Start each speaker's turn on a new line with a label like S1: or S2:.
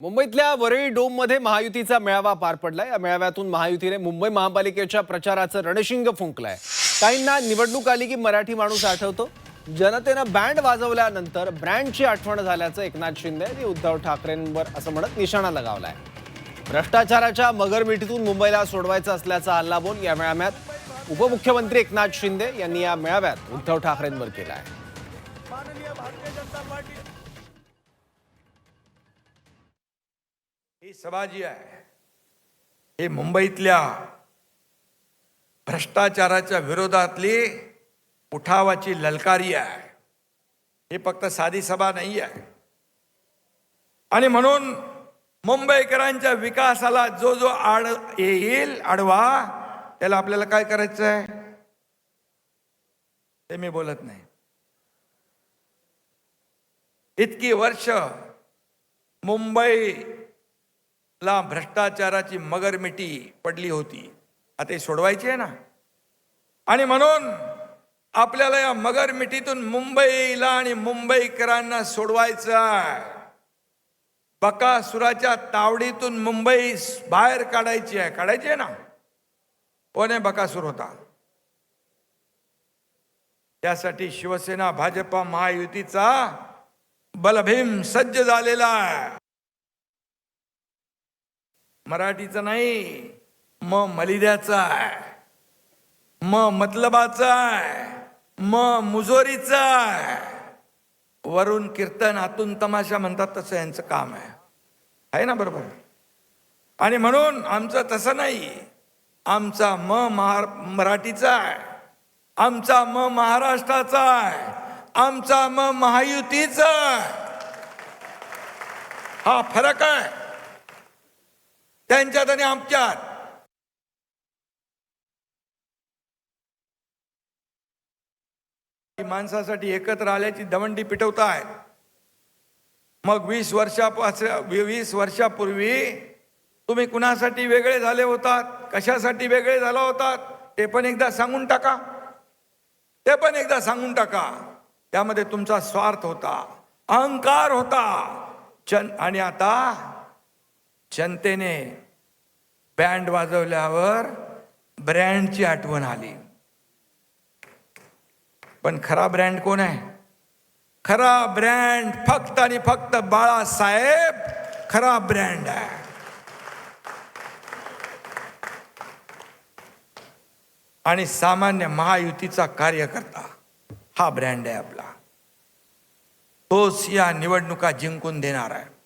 S1: मुंबईतल्या वरळी डोममध्ये महायुतीचा मेळावा पार पडला। या मेळाव्यातून महायुतीने मुंबई महापालिकेच्या प्रचाराचं रणशिंग फुंकलंय। काहींना निवडणूक आली की मराठी माणूस आठवतो। जनतेनं बँड वाजवल्यानंतर ब्रँडची आठवण झाल्याचं एकनाथ शिंदे यांनी उद्धव ठाकरेंवर असं म्हणत निशाणा लगावलाय। भ्रष्टाचाराच्या मगरमिठीतून मुंबईला सोडवायचं असल्याचा हल्लाबोल या मेळाव्यात उपमुख्यमंत्री एकनाथ शिंदे यांनी या मेळाव्यात उद्धव ठाकरेंवर केलाय।
S2: ही सभा जी आहे हे मुंबईतल्या भ्रष्टाचाराच्या विरोधातली उठावाची ललकारी आहे। हे फक्त साधी सभा नाही आहे। आणि म्हणून मुंबईकरांच्या विकासाला जो जो आड येईल आडवा त्याला आपल्याला काय करायचं आहे ते मी बोलत नाही। इतकी वर्ष मुंबई ला भ्रष्टाचाराची मगरमिठी पडली होती, आता हे सोडवायची आहे ना। आणि म्हणून आपल्याला या मगरमिठीतून मुंबईला आणि मुंबईकरांना सोडवायचं आहे। बकासुराच्या तावडीतून मुंबई बाहेर काढायची आहे ना। कोण बकासूर होता? त्यासाठी शिवसेना भाजपा महायुतीचा बलभीम सज्ज झालेला आहे। मराठीचं नाही, मलिद्याचा आहे, मतलबाचा आहे, मुजोरीचा आहे। वरून कीर्तन आतून तमाशा म्हणतात तसं यांचं काम आहे ना, बरोबर। आणि म्हणून आमचं तसं नाही। आमचा मराठीचा आहे, आमचा महाराष्ट्राचा आहे, आमचा महायुतीचा आहे। हा फरक आहे त्यांच्यात आणि आमच्यात। माणसासाठी एकत्र आल्याची दवंडी पिटवताय। मग 20 वर्षापूर्वी तुम्ही कुणासाठी वेगळे झाले होतात, कशासाठी वेगळे झाला होतात ते पण एकदा सांगून टाका। त्यामध्ये तुमचा स्वार्थ होता, अहंकार होता। आणि आता जनतेने बँड वाजवल्यावर ब्रँडची आठवण आली। पण खरा ब्रँड कोण आहे? खरा ब्रँड फक्त आणि फक्त बाळासाहेब खरा ब्रँड आहे। आणि सामान्य महायुतीचा कार्यकर्ता हा ब्रँड आहे आपला। तोच या निवडणुका जिंकून देणार आहे।